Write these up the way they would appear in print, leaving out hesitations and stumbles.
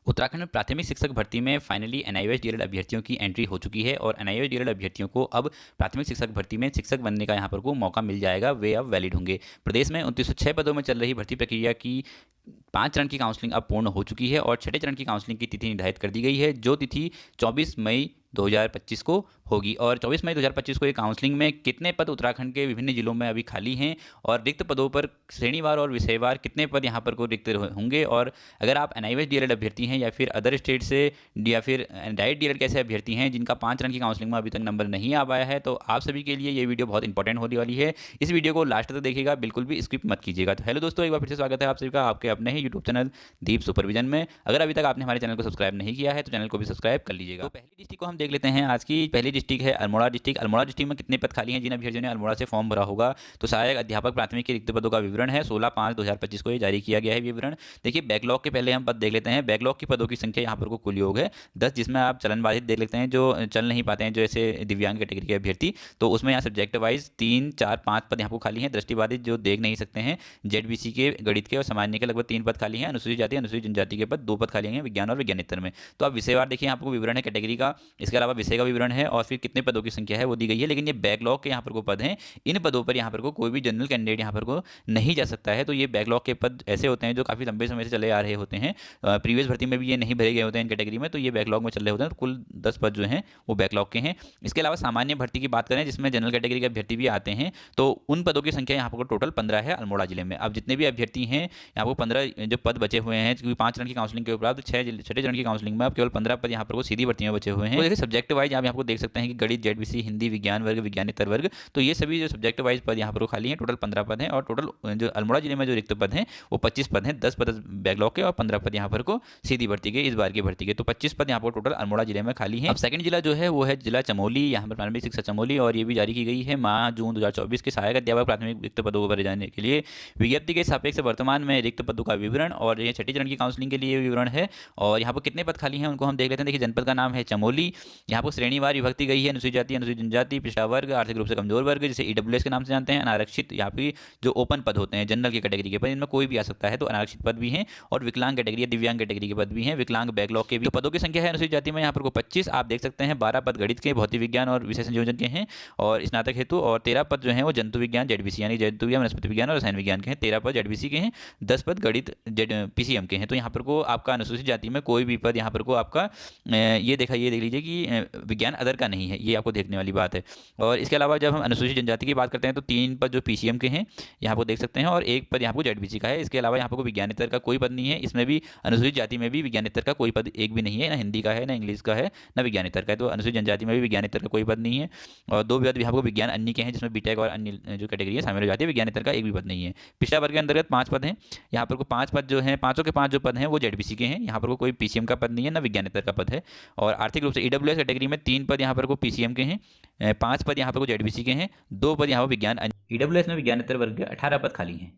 उत्तराखंड में प्राथमिक शिक्षक भर्ती में फाइनली एनआईओएस डीएलएड अभ्यर्थियों की एंट्री हो चुकी है और एनआईओएस डीएलएड अभ्यर्थियों को अब प्राथमिक शिक्षक भर्ती में शिक्षक बनने का यहाँ पर को मौका मिल जाएगा। वे अब वैलिड होंगे। प्रदेश में 2906 पदों में चल रही भर्ती प्रक्रिया की 5 चरण की काउंसलिंग अब पूर्ण हो चुकी है और छठे चरण की काउंसलिंग की तिथि निर्धारित कर दी गई है, जो तिथि 24 मई 2025 को होगी। और 24 मई 2025 को ये काउंसलिंग में कितने पद उत्तराखंड के विभिन्न जिलों में अभी खाली हैं और रिक्त पदों पर श्रेणीवार और विषयवार कितने पद यहाँ पर को रिक्त होंगे, और अगर आप एनआईओएस डीएलएड अभ्यर्थी हैं या फिर अदर स्टेट से या फिर डायरेक्ट डीएलएड कैसे अभ्यर्थी हैं जिनका 5 चरण की काउंसलिंग में अभी तक नंबर नहीं आ पाया है, तो आप सभी के लिए ये वीडियो बहुत इंपॉर्टेंट होने वाली है। इस वीडियो को लास्ट तक देखिएगा, बिल्कुल भी स्किप मत कीजिएगा। तो हेलो दोस्तों, एक बार फिर से स्वागत है आप सभी का आपके अपने ही यूट्यूब चैनल दीप सुपरविजन में। अगर अभी तक आपने हमारे चैनल को सब्सक्राइब नहीं किया है तो चैनल को भी सब्सक्राइब कर लीजिएगा। तो पहली डिस्ट्रिक्ट को हम देख लेते हैं। आज की पहली डिस्ट्रिक्ट है अल्मोड़ा डिस्ट्रिक्ट। अल्मोड़ा डिस्ट्रिक्ट में कितने पद खाली हैं जिन अभ्यर्थियों ने अल्मोड़ा से फॉर्म भरा होगा? तो सहायक अध्यापक प्राथमिक के रिक्त पदों का विवरण है। 16/5/2025 को ये जारी किया गया है विवरण। देखिए, बैकलॉग के पहले हम पद देख लेते हैं। बैकलॉग की पदों की संख्या यहाँ पर को कुल योग है 10, जिसमें आप चलन बाधित देख लेते हैं, जो चल नहीं पाते हैं, जो ऐसे दिव्यांग कैटेगरी के अभ्यर्थी, तो उसमें यहाँ सब्जेक्ट वाइज 3, 4, 5 पद यहाँ पर खाली हैं। दृष्टिबाधित जो देख नहीं सकते हैं, जेडबीसी के, गणित के और सामान्य के लगभग 3 पद खाली हैं। अनुसूचित जाति अनुसूचित जनजाति के पद 2 पद खाली हैं विज्ञान और विज्ञानेतर में। तो आप विषयवार देखिए, आपको विवरण है कैटेगरी का, इसके अलावा विषय का विवरण है और फिर कितने पदों की संख्या है वो दी गई है। लेकिन ये बैकलॉग के यहाँ पर को पद हैं, इन पदों पर यहाँ पर को कोई भी जनरल कैंडिडेट यहाँ पर को नहीं जा सकता है। तो ये बैकलॉग के पद ऐसे होते हैं जो काफ़ी लंबे समय से चले आ रहे होते हैं। प्रीवियस भर्ती में भी ये नहीं भरे गए होते हैं इन कैटेगरी में, तो ये बैकलॉग में चल रहे होते हैं। तो कुल 10 पद जो हैं वो बैकलॉग के हैं। इसके अलावा सामान्य भर्ती की बात करें, जिसमें जनरल कैटेगरी के अभ्यर्थी भी आते हैं, तो उन पदों की संख्या यहाँ पर टोटल 15 है अल्मोड़ा जिले में। अब जितने भी अभ्यर्थी हैं, यहाँ पर 15 जो पद बचे हुए हैं, क्योंकि 5 चरण की काउंसलिंग के उपरांत छठे चरण की काउंसलिंग में अब केवल 15 पद यहाँ पर सीधी भर्ती में बचे हुए हैं। तो देखिए, सब्जेक्ट वाइज आप यहाँ पर देख सकते हैं कि गणित, जेडबीसी, हिंदी, विज्ञान वर्ग, विज्ञानेतर वर्ग, तो ये सभी जो सब्जेक्ट वाइज पद यहाँ पर खाली हैं, टोटल 15 पद हैं। और टोटल जो अल्मोड़ा जिले में जो रिक्त पद हैं वो 25 पद हैं। 10 पद बैकलॉग के और 15 पद यहाँ पर को सीधी भर्ती के, इस बार की भर्ती के। तो 25 पद यहाँ पर टोटल अल्मोड़ा जिले में खाली हैं। अब सेकंड जिला जो है वो है जिला चमोली। यहाँ पर प्रारंभिक शिक्षा चमोली, और ये भी जारी की गई है माह जून 2024 के सहायक अध्यापक प्राथमिक रिक्त पदों को भरे जाने के लिए विज्ञप्ति के सापेक्ष वर्तमान में रिक्त पदों का विवरण, और ये छठी चरण की काउंसलिंग के लिए विवरण है। और यहाँ पर कितने पद खाली हैं उनको हम देख लेते हैं। देखिए, जनपद का नाम है चमोली। यहाँ पर श्रेणीवार विभक्ति गई है, अनुसूचित जाति, अनुसूचित जनजाति, पिछड़ा वर्ग, आर्थिक रूप से कमजोर वर्ग, जिसे ईडब्ल्यूएस के नाम से जानते हैं, अनारक्षित, यहाँ पे जो ओपन पद होते हैं जनरल की कैटेगरी के पद, इनमें कोई भी आ सकता है, तो अनारक्षित पद भी हैं। और विकलांग कैटेगरी या दिव्यांग कैटेगरी के पद भी हैं। विकलांग बैकलॉग के भी। तो पदों की संख्या है अनुसूचित जाति में यहाँ पर को 25 आप देख सकते हैं। 12 पद गणित के, भौतिक विज्ञान और विषय संयोजन के हैं और स्नातक हेतु, और 13 पद जो हैं वो जंतु विज्ञान जेडबीसी यानी जंतु विज्ञान, वनस्पति विज्ञान और रसायन विज्ञान के हैं। 13 पद जेडबीसी के हैं, 10 पद गणित पीसीएम के हैं। तो यहाँ पर को आपका अनुसूचित जाति में कोई भी पद यहाँ पर को आपका ये देख लीजिए कि विज्ञान अदर का नहीं है, ये आपको देखने वाली बात है। और इसके अलावा जब हम अनुसूचित जनजाति की बात करते हैं तो 3 पद जो पीसीएम के हैं यहाँ पर देख सकते हैं, और 1 पद यहाँ पर जेडबीसी का है। इसके अलावा यहाँ पर विज्ञानेतर का कोई पद नहीं है। इसमें भी अनुसूचित जाति में भी विज्ञानेतर का कोई पद एक भी नहीं है, ना हिंदी का है, ना इंग्लिश का है, ना विज्ञानेतर का है। तो अनुसूचित जनजाति में भी विज्ञानेतर का कोई पद नहीं है। और 2 पद यहाँ पर विज्ञान अन्य के हैं, जिसमें बीटेक और अन्य जो कैटेगरी है शामिल हो जाती है। विज्ञानेतर का एक भी पद नहीं है। पिछड़ा वर्ग के अंतर्गत 5 पद हैं। यहाँ पर 5 पद जो हैं, 5 के 5 जो पद हैं वो जेडबीसी के हैं। यहाँ पर कोई पीसीएम का पद नहीं है, ना विज्ञानेतर का पद है। और आर्थिक रूप से ईडब्ल्यूएस कैटेगरी में 3 पद यहाँ पर पीसीएम के हैं, 5 पद यहाँ पर जेडबीसी के हैं, 2 पद यहाँ पर विज्ञान। ईडब्ल्यूएस में विज्ञानेतर वर्ग के 18 पद खाली हैं।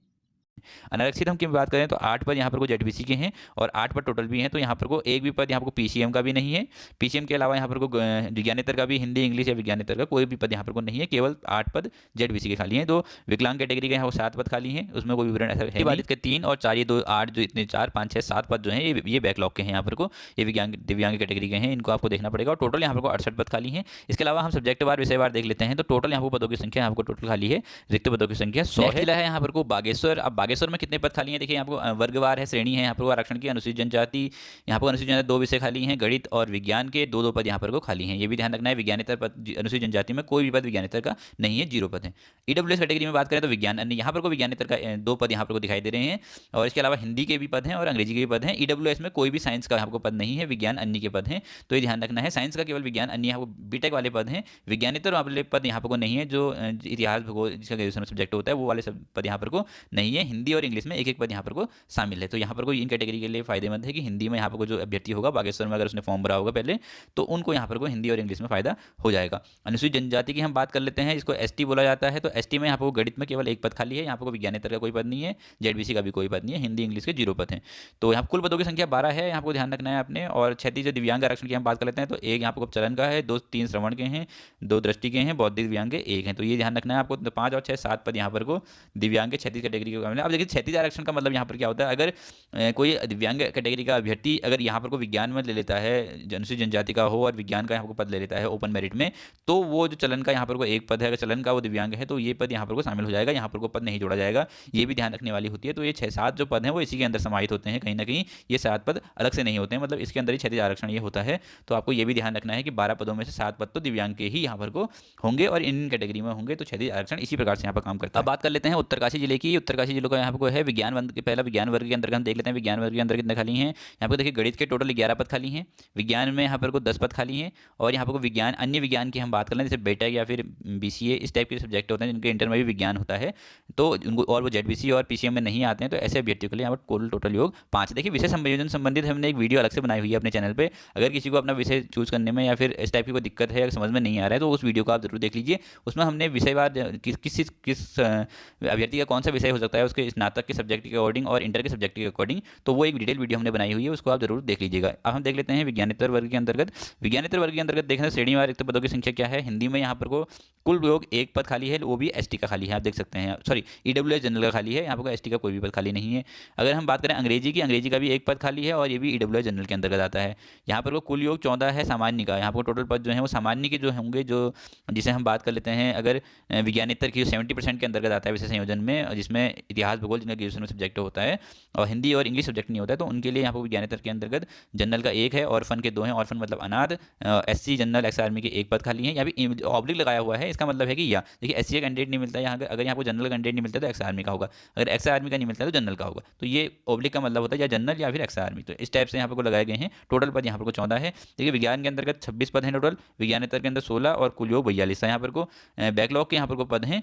अनारक्षित हम की बात करें तो 8 पद यहाँ पर को जेडबीसी के हैं और 8 पद टोटल भी हैं। तो यहाँ पर को एक भी पद यहाँ पर को पीसीएम का भी नहीं है। पीसीएम के अलावा यहाँ पर को विज्ञानेतर का भी, हिंदी, इंग्लिश या विज्ञानेतर का कोई भी पद यहाँ पर को नहीं है। केवल 8 पद जेडबीसी के खाली हैं। तो विकलांग कैटेगरी के यहाँ 7 पद खाली हैं, उसमें कोई विवरण ऐसा है नहीं। के 3 और 4, ये 2, 8 जो इतने 4, 5, 6, 7 पद जो हैं ये बैकलॉग के हैं। यहाँ पर को ये दिव्यांग कैटेगरी के हैं, इनको आपको देखना पड़ेगा। और टोटल यहाँ पर को 68 पद खाली हैं। इसके अलावा हम सब्जेक्ट वार, विषयवार देख लेते हैं, तो टोटल यहाँ पर पदों की संख्या आपको टोटल खाली है, रिक्त पदों की संख्या 100 है। यहाँ पर को बागेश्वर। अब बागेश्वर में कितने पद खाली हैं? देखिए, यहाँ पर वर्गवार है, श्रेणी है, यहाँ पर आरक्षण की अनुसूचित जनजाति, यहाँ पर अनुसूचित जनजाति 2 विषय खाली हैं, गणित और विज्ञान के 2 पद यहाँ पर को खाली हैं। ये भी ध्यान रखना है। विज्ञानेतर पद, अनुसूचित जनजाति में कोई भी पद विज्ञानेतर का नहीं है, 0 पद है। ईडब्ल्यूएस कैटेगरी में बात करें तो विज्ञान अन्य, यहाँ पर को विज्ञानेतर का 2 पद यहाँ पर को दिखाई दे रहे हैं। और इसके अलावा हिंदी के भी पद हैं और अंग्रेजी के भी पद हैं। ईडब्ल्यूएस में कोई भी साइंस का यहाँ पर पद नहीं है, विज्ञान अन्य के पद हैं। तो ये ध्यान रखना है। साइंस का केवल विज्ञान अन्य यहाँ पर बीटेक वाले पद हैं। विज्ञानेतर वाले पद यहाँ पर को नहीं है, जो इतिहास, भूगोल जिसका ग्रेजुएशन सब्जेक्ट होता है वो वाले सब पद यहाँ पर को नहीं है। हिंदी और इंग्लिश में 1-1 पद यहाँ पर को शामिल है। तो यहाँ पर कोई इन कैटेगरी के लिए फायदेमंद है कि हिंदी में यहाँ पर जो अभ्यर्थी होगा बागेश्वर में, अगर उसने फॉर्म भरा होगा पहले, तो उनको यहाँ पर को हिंदी और इंग्लिश में फायदा हो जाएगा। अनुसूचित जनजाति की हम बात कर लेते हैं, इसको एसटी बोला जाता है। तो एसटी में यहाँ पर गणित में केवल 1 पद खाली है। यहाँ पर विज्ञानेतर का कोई पद नहीं है, जेडबीसी का भी कोई पद नहीं है, हिंदी इंग्लिश के 0 पद हैं। तो यहाँ कुल पदों की संख्या 12 है, यहाँ पर ध्यान रखना है आपने। और 36 जो दिव्यांग आरक्षण की हम बात कर लेते हैं, तो 1 यहाँ पर चलन का है, 2-3 श्रवण के हैं, 2 दृष्टि के हैं, बौद्धिक दिव्यांग के 1 हैं। तो ये ध्यान रखना है आपको। 5 और 6, 7 पद यहाँ पर को दिव्यांग के 36 कैटेगरी के। अब देखिए क्षैतिज आरक्षण का मतलब यहाँ पर क्या होता है, अगर कोई दिव्यांग कैटेगरी का अभ्यर्थी अगर यहाँ पर को विज्ञान में ले लेता है, अनुसूचित जनजाति का हो और विज्ञान का यहाँ पर पद ले लेता है ओपन मेरिट में, तो वो जो चलन का यहाँ पर को एक पद है, अगर चलन का वो दिव्यांग है तो ये पद यहाँ पर को शामिल हो जाएगा, यहाँ पर को पद नहीं जोड़ा जाएगा। ये भी ध्यान रखने वाली होती है। तो ये 6-7 जो पद हैं वो इसी के अंदर समाहित होते हैं, कहीं ना कहीं ये 7 पद अलग से नहीं होते हैं, मतलब इसके अंदर ही क्षैतिज आरक्षण ये होता है। तो आपको ये भी ध्यान रखना है कि 12 पदों में से 7 पद तो दिव्यांग के ही यहाँ पर को होंगे और इन कैटेगरी में होंगे। तो क्षैतिज आरक्षण इसी प्रकार से यहाँ पर काम करता है। अब बात कर लेते हैं उत्तरकाशी जिले की। उत्तरकाशी जिले का यहाँ पर है विज्ञान वर्ग के, पहला विज्ञान वर्ग के अंदर हम देख लेते हैं विज्ञान वर्ग के अंदर कितने खाली हैं। यहाँ पर देखिए गणित के टोटल 11 पद खाली हैं, विज्ञान में यहाँ पर को 10 पद खाली हैं, और यहाँ पर को विज्ञान अन्य विज्ञान की हम बात कर लें जैसे बेटेक या फिर बीसीए इस टाइप के सब्जेक्ट होते हैं जिनके इंटर में भी विज्ञान होता है, तो उनको और वो जेडबीसी और पीसीएम में नहीं आते हैं, तो ऐसे अभ्यर्थियों के लिए यहाँ पर कुल टोटल योग 5। देखिए विषय संयोजन संबंधित हमने एक वीडियो अलग से बनाई हुई है अपने चैनल पे। अगर किसी को अपना विषय चूज करने में या फिर इस टाइप की कोई दिक्कत है, समझ में नहीं आ रहा है, तो उस वीडियो को आप जरूर देख लीजिए। उसमें हमने विषयवार किस अभ्यर्थी का कौन सा विषय हो सकता है उसके स्नातक के सब्जेक्ट के अकॉर्डिंग और इंटर के सब्जेक्ट के अकॉर्डिंग, तो वो एक डिटेल वीडियो हमने बनाई हुई है, उसको आप जरूर देख लीजिएगा। अब हम देख लेते हैं विज्ञानेतर वर्ग के अंतर्गत। विज्ञानेतर वर्ग के अंतर्गत देखें श्रेणीवार रिक्त पदों की संख्या क्या है। हिंदी में यहाँ पर को कुल योग 1 पद खाली है, वो भी एसटी का खाली है, आप देख सकते हैं, सॉरी ईडब्ल्यूएस जनरल का खाली है, यहाँ पर एसटी का कोई भी पद खाली नहीं है। अगर हम बात करें अंग्रेजी की, अंग्रेजी का भी 1 पद खाली है और ये भी ईडब्ल्यूएस जनरल के अंतर्गत आता है। यहाँ पर को कुल योग 14 है सामान्य का, यहाँ पर टोटल पद जो है वो सामान्य के जो होंगे, जो जिसे हम बात कर लेते हैं अगर विज्ञानेतर की 70% के अंतर्गत आता है विषय संयोजन में, जिसमें इतिहास भूगोल जिनका ग्रेजुएशन में सब्जेक्ट होता है और हिंदी और इंग्लिश सब्जेक्ट नहीं होता है, तो उनके लिए यहाँ पर विज्ञानेतर के अंतर्गत जनरल का 1 है, ऑर्फन के 2 हैं, ऑर्फन मतलब अनाथ, एससी जनरल एक्स आर्मी के 1 पद खाली है। यहाँ भी ऑब्लिक लगाया हुआ है, इसका मतलब है कि या देखिए एससी का कैंडिडेट नहीं मिलता है यहाँ, अगर यहाँ को जनरल कैंडिडेट नहीं मिलता तो एक्स आर्मी का होगा, अगर एक्स आर्मी का नहीं मिलता तो जनरल का होगा। तो ये ऑब्लिक का मतलब होता है या जनरल या फिर एक्स आर्मी, तो इस टाइप से यहाँ पर लगाए गए हैं। टोटल पद यहाँ पर 14 है। देखिए विज्ञान के अंतर्गत 26 पद हैं टोटल, विज्ञानेतर के अंदर 16 और कुल योग 42 है। यहाँ पर को बैकलॉग के यहाँ पर को पद हैं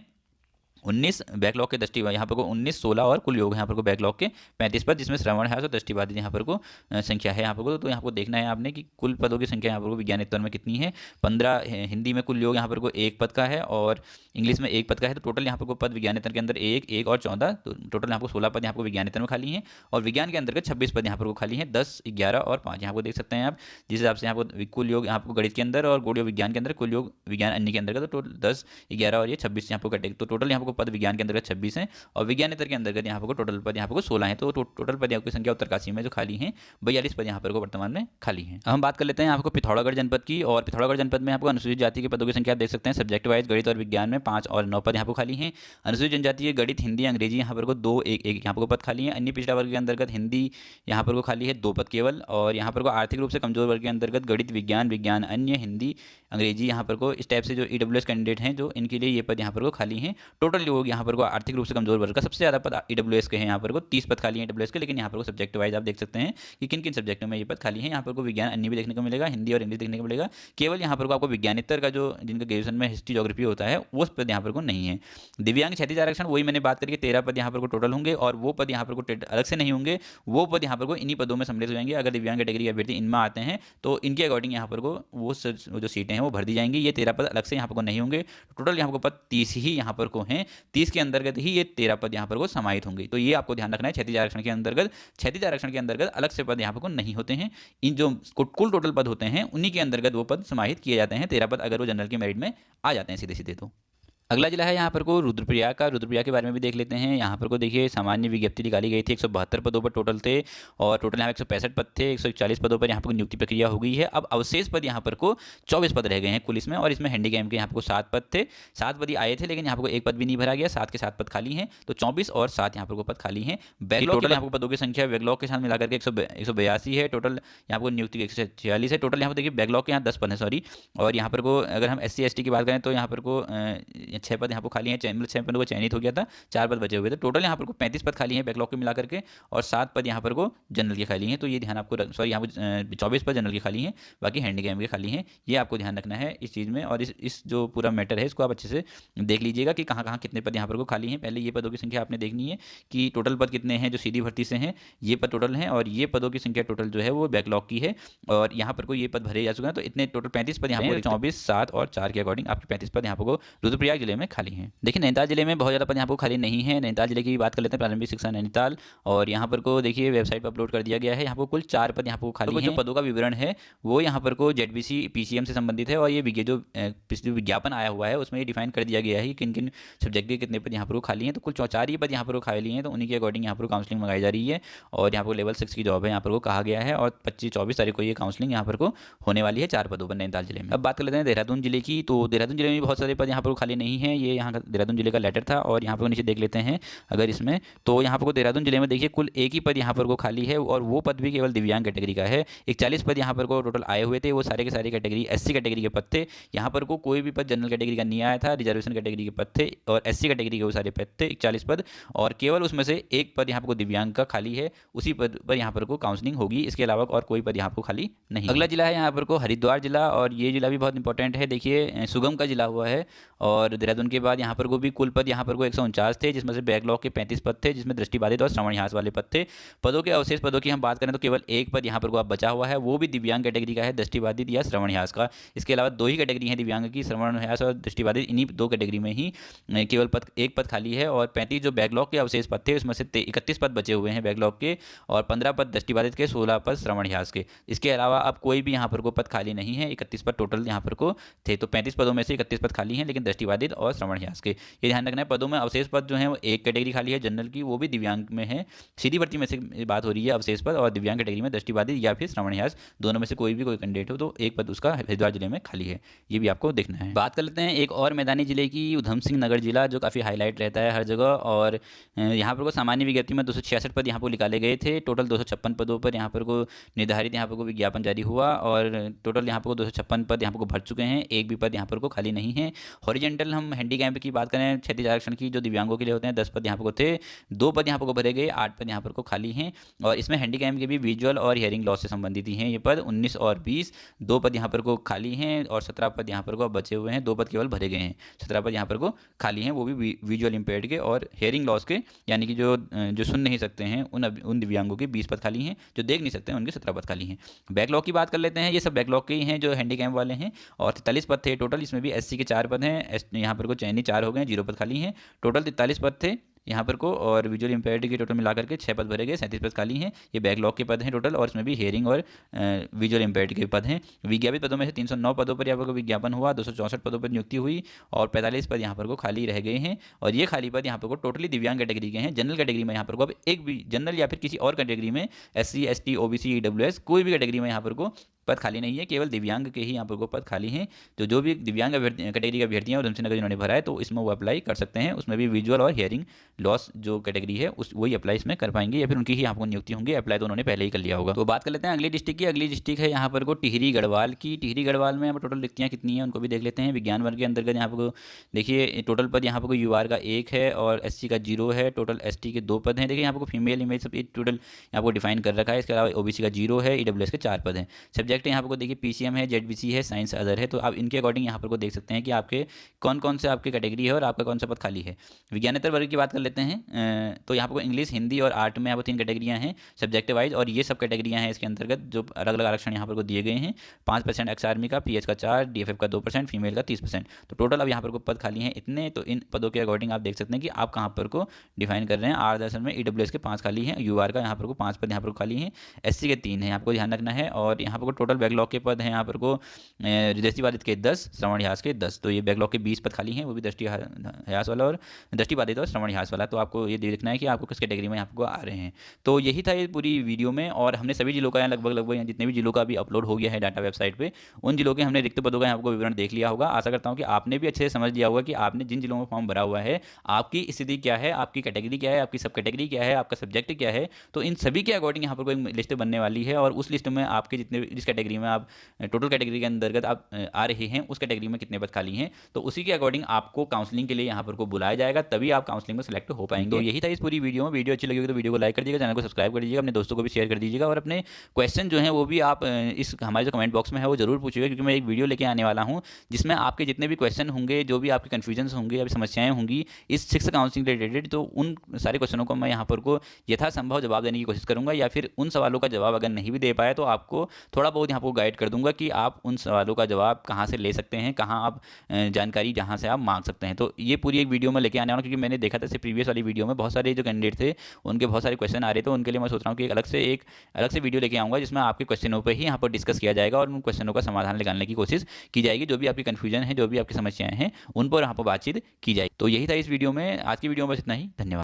19, बैकलॉग के दृष्टिबाद यहाँ पर को 19, 16 और कुल योग यहाँ पर को बैकलॉग के 35 पद, जिसमें श्रवण है तो दृष्टिबाद यहाँ पर को संख्या है यहाँ पर को। तो यहाँ को देखना है आपने कि कुल पदों की संख्या यहाँ पर को विज्ञानेतर में कितनी है। 15 हिंदी में कुल योग यहाँ पर को 1 पद का है और इंग्लिश में 1 पद का है, तो टोटल यहाँ पर को पद विज्ञानेतर के अंदर 1, 1 और 14, तो टोटल यहाँ पर 16 पद यहाँ पर विज्ञानेतर में खाली हैं और विज्ञान के अंतर्गत 26 पद यहाँ पर को खाली हैं, 10, 11 और 5 यहाँ को देख सकते हैं आप। जिस हिसाब से यहाँ पर कुल योग यहाँ पर गणित के अंदर और गौड़ योग विज्ञान के अंदर, कुल योग विज्ञान अन्य के अंतर्गत, तो टोटल 10, 11 और ये 26 यहाँ पर कटेगा, तो टोटल यहाँ पर पद विज्ञान के अंतर्गत 26 हैं और विज्ञानेतर के अंतर्गत यहाँ पर टोटल पद यहाँ पर 16 हैं। तो टोटल पद की संख्या उत्तरकाशी में जो खाली हैं 42 पद यहाँ पर वर्तमान में खाली हैं। हम बात कर लेते हैं आपको पिथौरागढ़ जनपद की, और पिथौरागढ़ जनपद में आपको अनुसूचित जाति के पदों की संख्या देख सकते हैं। सब्जेक्ट वाइज गणित और विज्ञान में 5 और 9 पद यहाँ पर खाली हैं। अनुसूचित जनजाति के गणित, हिंदी, अंग्रेजी यहाँ पर 2, 1 यहाँ पर पद खाली हैं। अन्य पिछड़ा वर्ग के अंतर्गत हिंदी यहाँ पर खाली है 2 पद केवल, और यहाँ पर आर्थिक रूप से कमजोर वर्ग के अंतर्गत गणित, विज्ञान, विज्ञान अन्य, हिंदी, अंग्रेजी यहाँ पर इस टाइप से जो ईडब्ल्यूएस कैंडिडेट हैं जो इनके लिए ये पद यहाँ पर खाली हैं। टोटल लोग यहाँ पर आर्थिक रूप से कमजोर वर्ग का सबसे ज़्यादा पद ईडब्ल्यूएस के हैं, यहाँ पर 30 पद खाली हैं ईडब्ल्यूएस के, लेकिन यहाँ पर सब्जेक्ट वाइज आप देख सकते हैं कि किन किन सब्जेक्टों में ये पद खाली हैं। यहाँ पर विज्ञान अन्य भी देखने को मिलेगा, हिंदी और इंग्लिश देखने को मिलेगा, केवल यहाँ पर आपको विज्ञानेतर का जो जिनका ग्रेजुएशन में हिस्ट्री ज्योग्राफी होता है वो पद यहाँ पर नहीं है। दिव्यांग क्षैतिज आरक्षण वही मैंने बात करी 13 पद यहाँ पर टोटल होंगे और वो पद यहाँ पर अलग से नहीं होंगे, वो पद यहाँ पर इन्हीं पदों में सम्मिलित हो जाएंगे। अगर दिव्यांग कैटेगरी अभ्यर्थी इनमें आते हैं तो इनके अकॉर्डिंग यहाँ पर वो जो सीटें हैं वो भर दी जाएंगी। ये 13 पद अलग से यहाँ पर नहीं होंगे, टोटल यहाँ पर पद 30 ही यहाँ पर हैं, 30 के अंतर्गत ही ये 13 पद यहाँ पर समाहित होंगे। तो ये आपको ध्यान रखना है क्षैतिज आरक्षण के अंतर्गत, क्षैतिज आरक्षण के अंतर्गत अलग से पद यहाँ पर नहीं होते हैं। इन जो कुल टोटल पद होते हैं उन्हीं के अंतर्गत वो पद समाहित किए जाते हैं, 13 पद अगर वो जनरल के मेरिट में आ जाते हैं सीधे सीधे। तो अगला जिला है यहाँ पर को रुद्रप्रयाग का। रुद्रप्रयाग के बारे में भी देख लेते हैं। यहाँ पर को देखिए सामान्य विज्ञप्ति निकाली गई थी, 172 पदों पर टोटल थे और टोटल यहाँ 165 पद थे, 141 पदों पर यहाँ पर नियुक्ति प्रक्रिया हो गई है। अब अवशेष पद यहाँ पर को 24 पद रह गए हैं कुल इसमें, और इसमें हैंडीकैम के यहाँ पर 7 पद थे, 7 पद ही आए थे लेकिन यहाँ पर 1 पद भी नहीं भरा गया, 7 के 7 पद खाली हैं, तो 24 और 7 यहाँ पर पद खाली हैं। बैकलॉग टोटल यहाँ पर पदों की संख्या बैकलॉग के साथ मिलाकर के 182 है, टोटल यहाँ पर नियुक्ति 146 है। टोटल यहाँ पर देखिए बैकलॉग के यहाँ 10 पद है सॉरी, और यहाँ पर को अगर हम SC ST की बात करें तो यहाँ पर को 6 पद यहाँ पर खाली हैं, 6 पदों को चयनित हो गया था, 4 पद बचे हुए थे। टोटल यहाँ पर को 35 पद खाली हैं बैकलॉग के मिलाकर के, और 7 पद यहाँ पर को जनरल के खाली हैं। तो ये ध्यान आपको सॉरी यहाँ पर 24 पद जनरल के खाली हैं, बाकी हैंडीकैम के खाली हैं। ये आपको ध्यान रखना है इस चीज़ में, और इस जो पूरा मैटर है इसको आप अच्छे से देख लीजिएगा कि कहाँ कहाँ कितने पद यहाँ पर को खाली हैं। पहले ये पदों की संख्या आपने देखनी है कि टोटल पद कितने हैं जो सीधी भर्ती से हैं, ये पद टोटल हैं, और ये पदों की संख्या टोटल जो है वो बैकलॉग की है, और यहाँ पर को ये पद भरे जा चुके हैं। तो इतने टोटल 35 पद यहाँ पर 24, 7 और 4 के अकॉर्डिंग आपके 35 पद यहाँ पर को रुद्रप्रयाग जिले में खाली हैं। देखिए नैनीताल जिले में बहुत ज़्यादा पद यहाँ पर खाली नहीं है। नैनीताल जिले की बात कर लेते हैं, प्रारंभिक शिक्षा नैनीताल, और यहाँ पर को देखिए वेबसाइट पर अपलोड कर दिया गया है। यहाँ पर कुल 4 पद यहाँ पर खाली हैं। जो पदों का विवरण है वो यहाँ पर को ZBC PCM से संबंधित है, और ये जो पिछले विज्ञापन आया हुआ है उसमें ये डिफाइन कर दिया गया है कि किन किन सब्जेक्ट के कितने पद यहाँ पर खाली हैं। तो कुल 4 ही पद यहाँ पर खाली हैं, तो उन्हीं के अकॉर्डिंग यहाँ पर काउंसलिंग मंगाई जा रही है, और यहाँ पर लेवल 6 की जॉब है यहाँ पर को कहा गया है, और 25-24 तारीख को ये काउंसलिंग यहाँ पर को होने वाली है 4 पदों पर नैनीताल जिले में। अब बात कर लेते हैं देहरादून जिले की। तो देहरादून जिले में भी बहुत सारे पद यहाँ पर खाली नहीं है। ये यहाँ का देहरादून जिले का लेटर था, और यहाँ पर नीचे देख लेते हैं अगर इसमें, तो यहाँ पर देहरादून जिले में देखिए कुल 1 ही पद यहाँ पर को खाली है, और वो पद भी केवल दिव्यांग कैटेगरी का है। 41 पद यहाँ पर को टोटल आए हुए थे, वो सारे के सारे कैटेगरी SC कैटेगरी के पद थे। यहाँ पर को कोई भी पद जनरल कैटेगरी का नहीं आया था, रिजर्वेशन कैटेगरी के पद थे, और SC कैटेगरी के वो सारे पद थे 41 पद, और केवल उसमें से एक पद यहाँ पर को दिव्यांग का खाली है, उसी पद पर यहाँ पर को काउंसलिंग होगी। इसके अलावा और कोई पद यहाँ पर खाली नहीं। अगला जिला है यहाँ पर को हरिद्वार जिला, और ये जिला भी बहुत इंपॉर्टेंट है। देखिए सुगम का जिला हुआ है, और देहरादून के बाद यहाँ पर को भी कुल पद यहाँ पर को 149 थे, जिसमें से बैकलॉग के 35 पद थे, जिसमें दृष्टिबाधित और श्रवणह्रास वाले पद थे। पदों के अवशेष पदों की हम बात करें तो केवल एक पद यहाँ पर को अब बचा हुआ है, वो भी दिव्यांग कैटेगरी का है, दृष्टिबाधित या श्रवणह्रास का। इसके अलावा 2 ही कैटेगरी है दिव्यांग की, श्रवणह्रास और दृष्टिबाधित, इन्हीं 2 कैटेगरी में ही केवल एक पद खाली है, और 35 जो बैकलॉग के अवशेष पद थे उसमें से 31 पद बचे हुए हैं बैकलॉग के, और 15 पद दृष्टिबाधित के, 16 पद श्रवणह्रास के। इसके अलावा अब कोई भी यहाँ पर को पद खाली नहीं है। 31 पद टोटल यहाँ पर को थे, तो 35 पदों में से 31 पद खाली हैं, लेकिन दृष्टिबाधित और श्रवणह्रास के। ये ध्यान रखना है। पदों में अवशेष पद जो है वो एक कैटेगरी खाली है जनरल की, वो भी दिव्यांग में है। सीधी भर्ती में से बात हो रही है अवशेष पद, और दिव्यांग कैटेगरी में दृष्टिबाधित या फिर श्रवणह्रास, दोनों में से कोई भी कोई कैंडिडेट हो तो एक पद उसका हरिद्वार जिले में खाली है। ये भी आपको देखना है। बात कर लेते हैं एक और मैदानी जिले की, उधम सिंह नगर जिला, जो काफ़ी हाईलाइट रहता है हर जगह, और यहाँ पर को सामान्य विज्ञप्ति में 266 पद यहाँ पर निकाले गए थे। टोटल 256 पदों पर यहाँ पर को निर्धारित यहाँ पर को विज्ञापन जारी हुआ, और टोटल यहाँ पर को 256 पद यहाँ पर को भर चुके हैं। एक भी पद यहाँ पर को खाली नहीं है। हॉरिजेंटल हम हैंडीकैप की बात करें, क्षैतिज आरक्षण की, जो दिव्यांगों के लिए होते हैं, 10 पद यहाँ पर को थे, 2 पद यहाँ पर को भरे गए, 8 पद यहाँ पर को खाली हैं। और इसमें हैंडीकैप के भी विजुअल और हियरिंग लॉस से संबंधित ही हैं ये पद, 19 और 20, 2 पद यहाँ पर को खाली हैं, और 17 पद यहाँ पर को अब बचे हुए हैं, 2 पद केवल भरे गए हैं। 17 पद यहाँ पर को खाली हैं, वो भी विजुअल इम्पेयर्ड के और हियरिंग लॉस के, यानी कि जो सुन नहीं सकते हैं उन दिव्यांगों के 20 पद खाली हैं, जो देख नहीं सकते हैं उनके 17 पद खाली हैं। बैकलॉग की बात कर लेते हैं। ये सब बैकलॉग के ही हैं जो हैंडीकैप वाले हैं, और 43 पद थे टोटल। इसमें भी SC के 4 पद हैं, यहाँ पर को चयनी 4 हो गए, 0 पद खाली हैं। टोटल 43 पद थे यहाँ पर को, और विजुअल इम्पेयर्ड के टोटल मिलाकर के 6 पद भरे गए, 37 पद खाली हैं। ये बैकलॉग के पद हैं टोटल, और इसमें भी हियरिंग और विजुअल इम्पेयर्ड के पद हैं। विज्ञापित पदों में से 309 पदों पर यहाँ पर विज्ञापन हुआ, 264 पदों पर नियुक्ति हुई, और 45 पद यहाँ पर को खाली रह गए हैं। और ये खाली पद यहाँ पर को टोटली दिव्यांग कैटेगरी के हैं। जनरल कैटेगरी में यहाँ पर को अब एक भी जनरल या फिर किसी और कैटेगरी में SC ST OBC EWS कोई भी कैटेगरी में यहाँ पर को पद खाली नहीं है, केवल दिव्यांग के ही यहाँ पर को पद खाली हैं। जो भी दिव्यांग कैटेगरी के अभ्यर्थी हैं उधम सिंह नगर जिन्होंने भरा है, तो इसमें वो अप्लाई कर सकते हैं। उसमें भी विजुअल और हियरिंग लॉस जो कैटेगरी है वही अप्लाई इसमें कर पाएंगे, या फिर उनकी ही यहाँ पर नियुक्ति होंगी। अप्लाई तो उन्होंने पहले ही कर लिया होगा। तो बात कर लेते हैं अगली डिस्ट्रिक्ट की। अगली डिस्ट्रिक्ट है यहाँ पर को टिहरी गढ़वाल की। टिहरी गढ़वाल में यहाँ पर टोटल रिक्तियाँ कितनी हैं उनको भी देख लेते हैं। विज्ञान वर्ग के अंतर्गत यहाँ पर देखिए टोटल पद यहाँ पर UR का 1 है, और SC का 0 है। टोटल ST के 2 पद हैं। देखिए यहाँ पर फीमेल इमेज सब टोटल यहाँ पर डिफाइन कर रखा है। इसके अलावा OBC का 0 है, EWS के 4 पद हैं। सब्जेक्ट यहाँ पर देखिए PCM है, ZBC है, साइंस अदर है। तो आप इनके अकॉर्डिंग यहाँ पर को देख सकते हैं कि आपके कौन कौन से आपके कैटेगरी है और आपका कौन सा पद खाली है। विज्ञानेतर वर्ग की बात कर लेते हैं। तो यहाँ पर इंग्लिश, हिंदी और आर्ट में यहाँ पर 3 कैटेगरियाँ हैं सब्जेक्ट वाइज, और ये सब कैटेगरियाँ हैं इसके अंतर्गत जो अलग अलग आरक्षण यहाँ पर को दिए गए हैं। 5% एक्स आर्मी का, PH का 4, DFF का 2%, फीमेल का 30%। तो टोटल अब यहाँ पर को पद खाली हैं इतने। तो इन पदों के अकॉर्डिंग आप देख सकते हैं कि आप कहाँ पर को डिफाइन कर रहे हैं। आर दर्शन में EWS के 5 खाली हैं, UR का यहाँ पर को 5 पद यहाँ पर खाली हैं, SC के 3 हैं, आपको ध्यान रखना है। और यहाँ पर को टोटल बैकलॉग के पद हैं यहाँ पर को दृष्टिबाधित के 10, श्रवणह्रास के 10। तो ये बैकलॉग के 20 पद खाली हैं, वो भी दृष्टिह्रास वाला और दृष्टिबाधित और श्रवणह्रास वाला। तो आपको ये देखना है कि आपको किस कैटेगरी में आपको आ रहे हैं। तो यही था ये पूरी वीडियो में, और हमने सभी जिलों का यहाँ लगभग जितने भी जिलों का भी अपलोड हो गया है डाटा वेबसाइट पे, उन जिलों के हमने रिक्त पदों का आपको विवरण देख लिया होगा। आशा करता हूँ कि आपने भी अच्छे से समझ लिया होगा कि आपने जिन जिलों में फॉर्म भरा हुआ है आपकी स्थिति क्या है, आपकी कैटेगरी क्या है, आपकी सब कैटेगरी क्या है, आपका सब्जेक्ट क्या है। तो इन सभी के अकॉर्डिंग यहाँ पर कोई लिस्ट बनने वाली है, और उस लिस्ट में आपके जिस कैटेगरी में आप टोटल कैटेगरी के अंतर्गत आप आ रहे हैं उस कैटेगरी में कितने पद खाली हैं, तो उसी के अकॉर्डिंग आपको काउंसलिंग के लिए यहाँ पर को बुलाया जाएगा, तभी आप काउंसलिंग में सेलेक्ट हो पाएंगे। तो यही था इस पूरी वीडियो में। वीडियो अच्छी लगी तो वीडियो को लाइक कर दीजिएगा, चैनल को सब्सक्राइब कर दीजिएगा, अपने दोस्तों को भी शेयर कर दीजिएगा, और अपने क्वेश्चन जो हैं वो भी आप इस हमारे जो कमेंट बॉक्स में है वो जरूर पूछिएगा, क्योंकि मैं एक वीडियो लेके आने वाला हूँ जिसमें आपके जितने भी क्वेश्चन होंगे, जो भी आपके कन्फ्यूजन होंगे या समस्याएं होंगी इस शिक्षक काउंसलिंग रिलेटेड, तो उन सारे क्वेश्चनों को मैं यहाँ पर को यथासंभव जवाब देने की कोशिश करूँगा, या फिर उन सवालों का जवाब अगर नहीं भी दे पाया तो आपको थोड़ा बहुत बहुत यहाँ पर गाइड कर दूंगा कि आप उन सवालों का जवाब कहाँ से ले सकते हैं, कहाँ आप जानकारी जहाँ से आप मांग सकते हैं। तो ये पूरी एक वीडियो में लेके आने वाला हूँ, क्योंकि मैंने देखा था इससे प्रीवियस वाली वीडियो में बहुत सारे जो कैंडिडेट थे उनके बहुत सारे क्वेश्चन आ रहे थे। उनके लिए मैं सोच रहा हूँ कि एक अलग से वीडियो लेके आऊँगा जिसमें आपके क्वेश्चनों पर ही यहाँ पर डिस्कस किया जाएगा और उन क्वेश्चनों का समाधान निकालने की कोशिश की जाएगी। जो भी आपकी कन्फ्यूजन है, जो भी आपकी समस्याएं हैं, उन पर यहाँ पर बातचीत की जाएगी। तो यही था इस वीडियो में। आज की वीडियो में बस इतना ही। धन्यवाद।